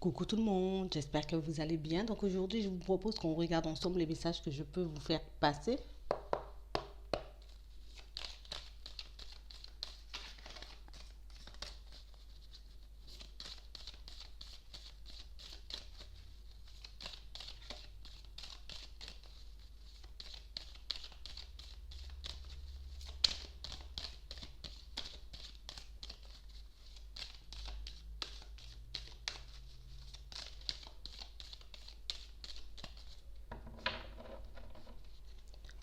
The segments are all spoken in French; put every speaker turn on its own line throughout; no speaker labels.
Coucou tout le monde, j'espère que vous allez bien. Donc aujourd'hui, je vous propose qu'on regarde ensemble les messages que je peux vous faire passer.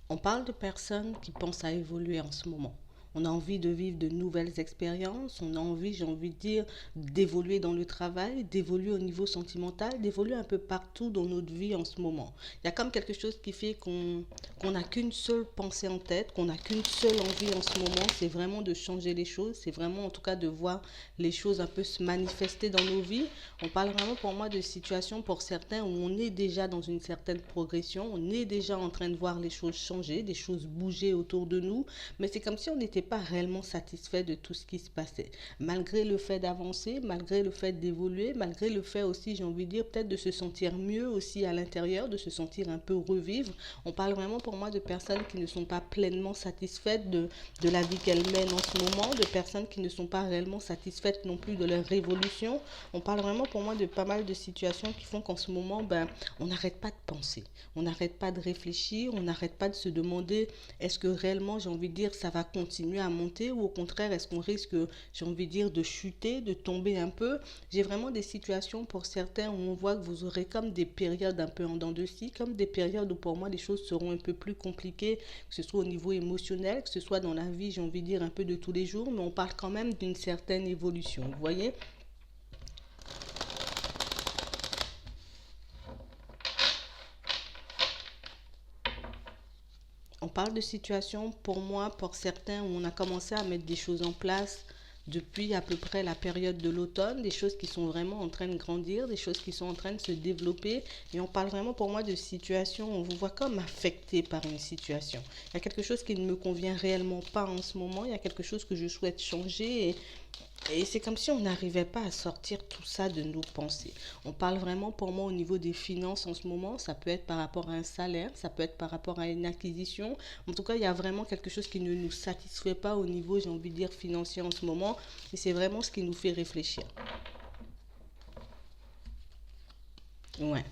On parle de personnes qui pensent à évoluer en ce moment. On a envie de vivre de nouvelles expériences, on a envie, j'ai envie de dire, d'évoluer dans le travail, d'évoluer au niveau sentimental, d'évoluer un peu partout dans notre vie en ce moment. Il y a comme quelque chose qui fait qu'on n'a qu'une seule pensée en tête, qu'on n'a qu'une seule envie en ce moment, c'est vraiment de changer les choses, c'est vraiment en tout cas de voir les choses un peu se manifester dans nos vies. On parle vraiment pour moi de situations pour certains où on est déjà dans une certaine progression, on est déjà en train de voir les choses changer, des choses bouger autour de nous, mais c'est comme si on n'était pas réellement satisfait de tout ce qui se passait. Malgré le fait d'avancer, malgré le fait d'évoluer, malgré le fait aussi, j'ai envie de dire, peut-être de se sentir mieux aussi à l'intérieur, de se sentir un peu revivre. On parle vraiment pour moi de personnes qui ne sont pas pleinement satisfaites de la vie qu'elles mènent en ce moment, de personnes qui ne sont pas réellement satisfaites non plus de leur évolution. On parle vraiment pour moi de pas mal de situations qui font qu'en ce moment, on n'arrête pas de penser, on n'arrête pas de réfléchir, on n'arrête pas de se demander est-ce que réellement, j'ai envie de dire, ça va continuer à monter ou au contraire, est-ce qu'on risque, j'ai envie de dire, de chuter, de tomber un peu. J'ai vraiment des situations pour certains où on voit que vous aurez comme des périodes un peu en dents de scie, comme des périodes où pour moi les choses seront un peu plus compliquées, que ce soit au niveau émotionnel, que ce soit dans la vie, j'ai envie de dire, un peu de tous les jours, mais on parle quand même d'une certaine évolution. Vous voyez? On parle de situation pour moi, pour certains, où on a commencé à mettre des choses en place depuis à peu près la période de l'automne, des choses qui sont vraiment en train de grandir, des choses qui sont en train de se développer. Et on parle vraiment pour moi de situation, on vous voit comme affecté par une situation. Il y a quelque chose qui ne me convient réellement pas en ce moment, il y a quelque chose que je souhaite changer et c'est comme si on n'arrivait pas à sortir tout ça de nos pensées. On parle vraiment pour moi au niveau des finances en ce moment. Ça peut être par rapport à un salaire, ça peut être par rapport à une acquisition. En tout cas, il y a vraiment quelque chose qui ne nous satisfait pas au niveau, j'ai envie de dire, financier en ce moment. Et c'est vraiment ce qui nous fait réfléchir. Ouais.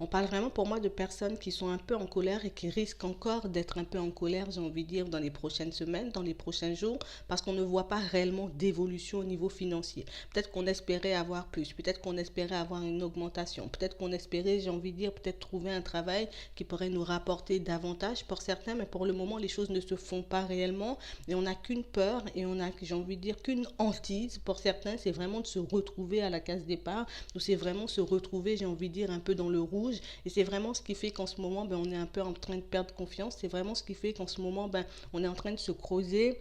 On parle vraiment pour moi de personnes qui sont un peu en colère et qui risquent encore d'être un peu en colère, j'ai envie de dire, dans les prochaines semaines, dans les prochains jours, parce qu'on ne voit pas réellement d'évolution au niveau financier. Peut-être qu'on espérait avoir plus, peut-être qu'on espérait avoir une augmentation, peut-être qu'on espérait, j'ai envie de dire, peut-être trouver un travail qui pourrait nous rapporter davantage pour certains, mais pour le moment, les choses ne se font pas réellement et on n'a qu'une peur et on a, j'ai envie de dire, qu'une hantise pour certains, c'est vraiment de se retrouver à la case départ, ou c'est vraiment se retrouver, j'ai envie de dire, un peu dans le rouge. Et c'est vraiment ce qui fait qu'en ce moment, on est un peu en train de perdre confiance. C'est vraiment ce qui fait qu'en ce moment, on est en train de se creuser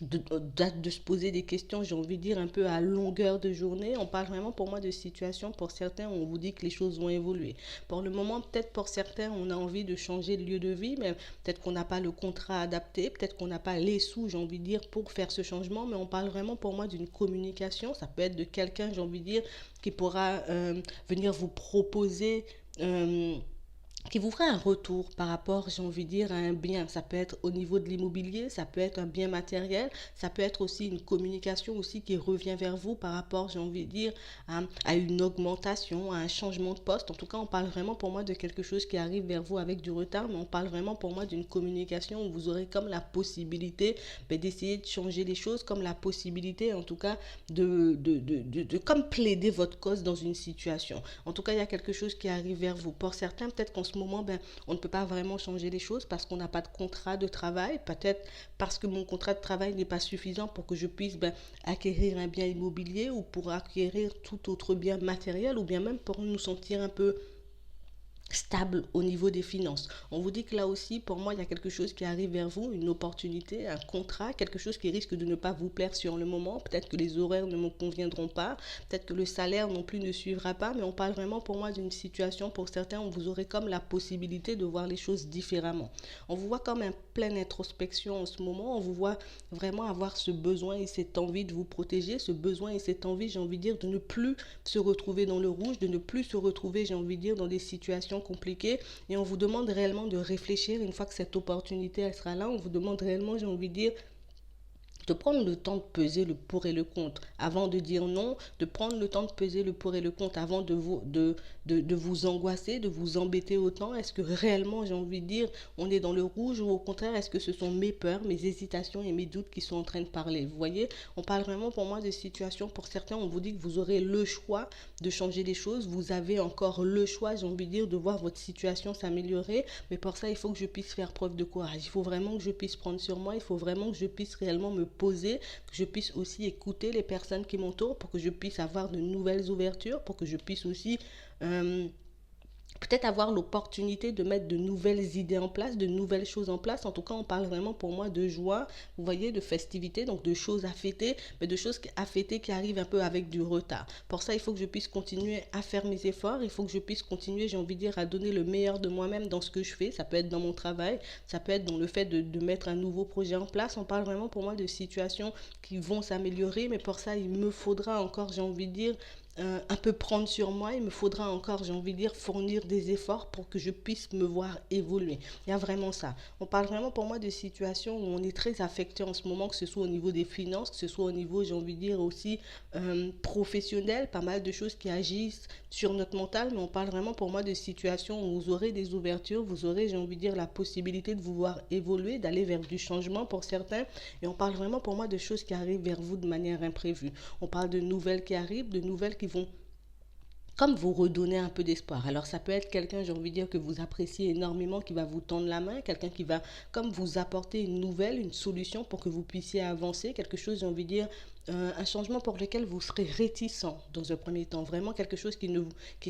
de se poser des questions, j'ai envie de dire, un peu à longueur de journée. On parle vraiment pour moi de situations, pour certains, où on vous dit que les choses vont évoluer. Pour le moment, peut-être pour certains, on a envie de changer de lieu de vie, mais peut-être qu'on n'a pas le contrat adapté, peut-être qu'on n'a pas les sous, j'ai envie de dire, pour faire ce changement, mais on parle vraiment pour moi d'une communication. Ça peut être de quelqu'un, j'ai envie de dire, qui pourra venir vous proposer... qui vous fera un retour par rapport, j'ai envie de dire, à un bien. Ça peut être au niveau de l'immobilier, ça peut être un bien matériel, ça peut être aussi une communication aussi qui revient vers vous par rapport, j'ai envie de dire, à une augmentation, à un changement de poste. En tout cas, on parle vraiment pour moi de quelque chose qui arrive vers vous avec du retard, mais on parle vraiment pour moi d'une communication où vous aurez comme la possibilité d'essayer de changer les choses, comme la possibilité en tout cas de comme plaider votre cause dans une situation. En tout cas, il y a quelque chose qui arrive vers vous. Pour certains, peut-être qu'en ce moment, on ne peut pas vraiment changer les choses parce qu'on n'a pas de contrat de travail, peut-être parce que mon contrat de travail n'est pas suffisant pour que je puisse acquérir un bien immobilier ou pour acquérir tout autre bien matériel ou bien même pour nous sentir un peu stable au niveau des finances. On vous dit que là aussi, pour moi, il y a quelque chose qui arrive vers vous, une opportunité, un contrat, quelque chose qui risque de ne pas vous plaire sur le moment. Peut-être que les horaires ne me conviendront pas, peut-être que le salaire non plus ne suivra pas, mais on parle vraiment pour moi d'une situation, pour certains, où vous aurez comme la possibilité de voir les choses différemment. On vous voit comme en pleine introspection en ce moment, on vous voit vraiment avoir ce besoin et cette envie de vous protéger, ce besoin et cette envie, j'ai envie de dire, de ne plus se retrouver dans le rouge, de ne plus se retrouver, j'ai envie de dire, dans des situations compliquées. Et on vous demande réellement de réfléchir une fois que cette opportunité elle sera là. On vous demande réellement, j'ai envie de dire, de prendre le temps de peser le pour et le contre avant de dire non, de prendre le temps de peser le pour et le contre avant de vous angoisser, de vous embêter autant. Est-ce que réellement, j'ai envie de dire, on est dans le rouge, ou au contraire, est-ce que ce sont mes peurs, mes hésitations et mes doutes qui sont en train de parler? Vous voyez, on parle vraiment pour moi de situations, pour certains, on vous dit que vous aurez le choix de changer les choses, vous avez encore le choix, j'ai envie de dire, de voir votre situation s'améliorer, mais pour ça, il faut que je puisse faire preuve de courage, il faut vraiment que je puisse prendre sur moi, il faut vraiment que je puisse réellement me poser, que je puisse aussi écouter les personnes qui m'entourent pour que je puisse avoir de nouvelles ouvertures, pour que je puisse aussi euh, peut-être avoir l'opportunité de mettre de nouvelles idées en place, de nouvelles choses en place. En tout cas, on parle vraiment pour moi de joie, vous voyez, de festivités, donc de choses à fêter, mais de choses à fêter qui arrivent un peu avec du retard. Pour ça, il faut que je puisse continuer à faire mes efforts, il faut que je puisse continuer, j'ai envie de dire, à donner le meilleur de moi-même dans ce que je fais. Ça peut être dans mon travail, ça peut être dans le fait de mettre un nouveau projet en place. On parle vraiment pour moi de situations qui vont s'améliorer, mais pour ça, il me faudra encore, j'ai envie de dire, un peu prendre sur moi, il me faudra encore, j'ai envie de dire, fournir des efforts pour que je puisse me voir évoluer. Il y a vraiment ça. On parle vraiment pour moi de situations où on est très affecté en ce moment, que ce soit au niveau des finances, que ce soit au niveau, j'ai envie de dire, aussi professionnel, pas mal de choses qui agissent sur notre mental, mais on parle vraiment pour moi de situations où vous aurez des ouvertures, vous aurez, j'ai envie de dire, la possibilité de vous voir évoluer, d'aller vers du changement pour certains, et on parle vraiment pour moi de choses qui arrivent vers vous de manière imprévue. On parle de nouvelles qui arrivent, de nouvelles qui vont comme vous redonner un peu d'espoir. Alors ça peut être quelqu'un, j'ai envie de dire, que vous appréciez énormément, qui va vous tendre la main, quelqu'un qui va comme vous apporter une nouvelle, une solution pour que vous puissiez avancer, quelque chose, j'ai envie de dire, un changement pour lequel vous serez réticent dans un premier temps, vraiment quelque chose qui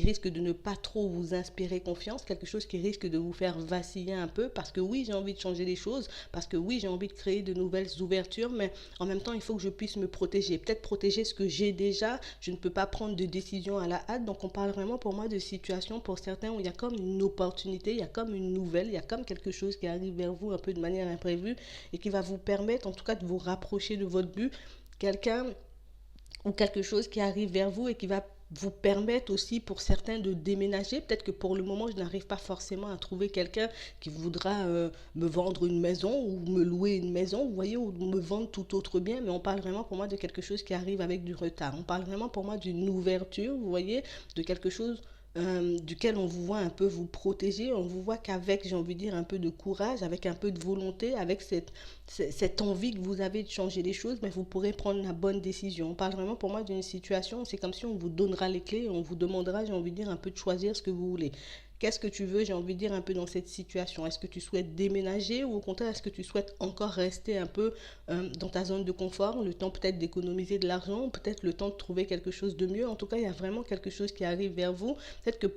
risque de ne pas trop vous inspirer confiance, quelque chose qui risque de vous faire vaciller un peu, parce que oui, j'ai envie de changer les choses, parce que oui, j'ai envie de créer de nouvelles ouvertures, mais en même temps, il faut que je puisse me protéger, peut-être protéger ce que j'ai déjà. Je ne peux pas prendre de décision à la hâte, donc on parle vraiment pour moi de situations pour certains où il y a comme une opportunité, il y a comme une nouvelle, il y a comme quelque chose qui arrive vers vous un peu de manière imprévue et qui va vous permettre en tout cas de vous rapprocher de votre but, quelqu'un ou quelque chose qui arrive vers vous et qui va vous permettre aussi pour certains de déménager. Peut-être que pour le moment, je n'arrive pas forcément à trouver quelqu'un qui voudra me vendre une maison ou me louer une maison, vous voyez, ou me vendre tout autre bien, mais on parle vraiment pour moi de quelque chose qui arrive avec du retard. On parle vraiment pour moi d'une ouverture, vous voyez, de quelque chose duquel on vous voit un peu vous protéger, on vous voit qu'avec, j'ai envie de dire, un peu de courage, avec un peu de volonté, avec cette envie que vous avez de changer les choses, mais vous pourrez prendre la bonne décision. On parle vraiment pour moi d'une situation, c'est comme si on vous donnera les clés et on vous demandera, j'ai envie de dire, un peu de choisir ce que vous voulez. Qu'est-ce que tu veux, j'ai envie de dire, un peu dans cette situation? Est-ce que tu souhaites déménager ou au contraire, est-ce que tu souhaites encore rester un peu dans ta zone de confort, le temps peut-être d'économiser de l'argent, ou peut-être le temps de trouver quelque chose de mieux? En tout cas, il y a vraiment quelque chose qui arrive vers vous. Peut-être que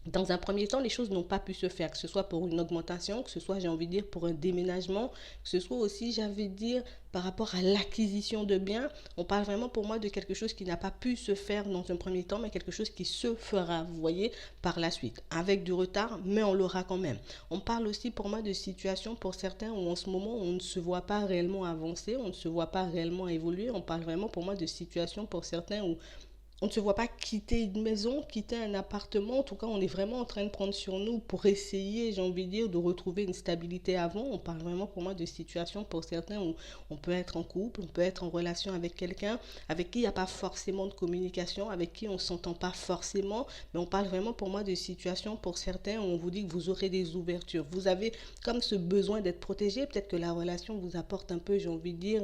dans un premier temps, les choses n'ont pas pu se faire, que ce soit pour une augmentation, que ce soit, j'ai envie de dire, pour un déménagement, que ce soit aussi, j'ai envie de dire, par rapport à l'acquisition de biens. On parle vraiment pour moi de quelque chose qui n'a pas pu se faire dans un premier temps, mais quelque chose qui se fera, vous voyez, par la suite, avec du retard, mais on l'aura quand même. On parle aussi pour moi de situations pour certains où en ce moment, on ne se voit pas réellement avancer, on ne se voit pas réellement évoluer. On parle vraiment pour moi de situations pour certains où on ne se voit pas quitter une maison, quitter un appartement. En tout cas, on est vraiment en train de prendre sur nous pour essayer, j'ai envie de dire, de retrouver une stabilité avant. On parle vraiment pour moi de situations pour certains où on peut être en couple, on peut être en relation avec quelqu'un avec qui il n'y a pas forcément de communication, avec qui on ne s'entend pas forcément. Mais on parle vraiment pour moi de situations pour certains où on vous dit que vous aurez des ouvertures. Vous avez comme ce besoin d'être protégé. Peut-être que la relation vous apporte un peu, j'ai envie de dire,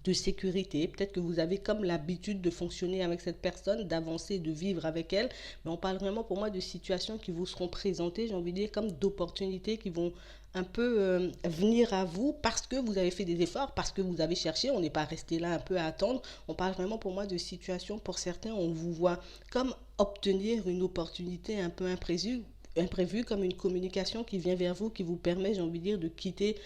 de sécurité. Peut-être que vous avez comme l'habitude de fonctionner avec cette personne, d'avancer, de vivre avec elle. Mais on parle vraiment pour moi de situations qui vous seront présentées, j'ai envie de dire, comme d'opportunités qui vont un peu venir à vous parce que vous avez fait des efforts, parce que vous avez cherché. On n'est pas resté là un peu à attendre. On parle vraiment pour moi de situations pour certains, on vous voit comme obtenir une opportunité un peu imprévue, comme une communication qui vient vers vous, qui vous permet, j'ai envie de dire, de quitter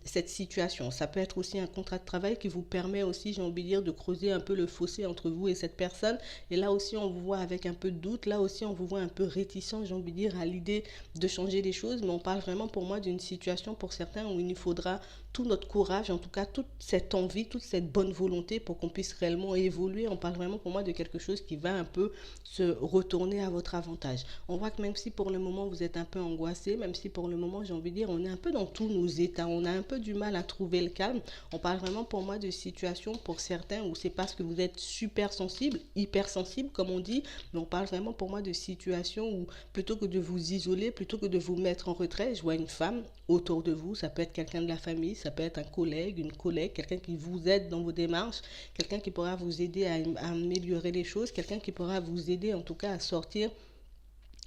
cette situation. Ça peut être aussi un contrat de travail qui vous permet aussi, j'ai envie de dire, de creuser un peu le fossé entre vous et cette personne. Et là aussi, on vous voit avec un peu de doute. Là aussi, on vous voit un peu réticent, j'ai envie de dire, à l'idée de changer les choses. Mais on parle vraiment pour moi d'une situation pour certains où il nous faudra tout notre courage, en tout cas toute cette envie, toute cette bonne volonté pour qu'on puisse réellement évoluer. On parle vraiment pour moi de quelque chose qui va un peu se retourner à votre avantage. On voit que même si pour le moment vous êtes un peu angoissé, même si pour le moment j'ai envie de dire on est un peu dans tous nos états, on a un peu du mal à trouver le calme, on parle vraiment pour moi de situations pour certains où c'est parce que vous êtes super sensible, hyper sensible comme on dit, mais on parle vraiment pour moi de situations où plutôt que de vous isoler, plutôt que de vous mettre en retrait, je vois une femme autour de vous, ça peut être quelqu'un de la famille, ça peut être un collègue, une collègue, quelqu'un qui vous aide dans vos démarches, quelqu'un qui pourra vous aider à améliorer les choses, quelqu'un qui pourra vous aider en tout cas à sortir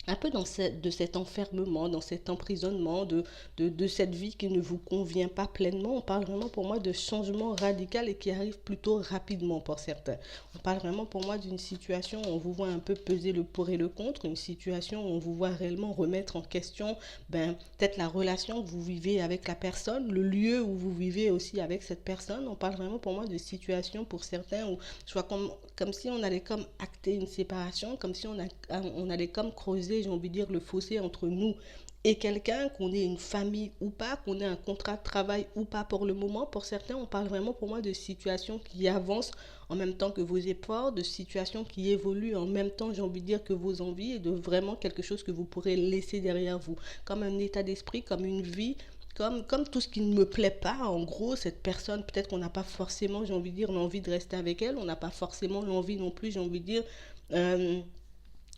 un peu de cet enfermement, dans cet emprisonnement, de cette vie qui ne vous convient pas pleinement. On parle vraiment pour moi de changement radical et qui arrive plutôt rapidement pour certains. On parle vraiment pour moi d'une situation où on vous voit un peu peser le pour et le contre, une situation où on vous voit réellement remettre en question peut-être la relation que vous vivez avec la personne, le lieu où vous vivez aussi avec cette personne. On parle vraiment pour moi de situation pour certains où soit comme si on allait comme acter une séparation, comme si on allait comme creuser, j'ai envie de dire, le fossé entre nous et quelqu'un, qu'on ait une famille ou pas, qu'on ait un contrat de travail ou pas pour le moment. Pour certains, on parle vraiment pour moi de situations qui avancent en même temps que vos efforts, de situations qui évoluent en même temps, j'ai envie de dire, que vos envies et de vraiment quelque chose que vous pourrez laisser derrière vous. Comme un état d'esprit, comme une vie, comme tout ce qui ne me plaît pas, en gros, cette personne, peut-être qu'on n'a pas forcément, j'ai envie de dire, l'envie de rester avec elle, on n'a pas forcément l'envie non plus, j'ai envie de dire, euh,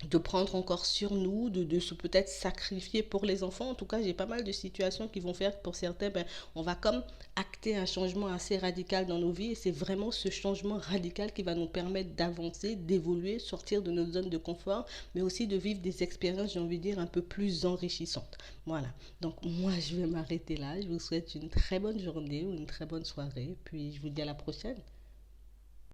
de prendre encore sur nous, de se peut-être sacrifier pour les enfants. En tout cas, j'ai pas mal de situations qui vont faire que pour certains, on va comme acter un changement assez radical dans nos vies. Et c'est vraiment ce changement radical qui va nous permettre d'avancer, d'évoluer, sortir de notre zone de confort, mais aussi de vivre des expériences, j'ai envie de dire, un peu plus enrichissantes. Voilà. Donc moi, je vais m'arrêter là. Je vous souhaite une très bonne journée ou une très bonne soirée. Puis je vous dis à la prochaine.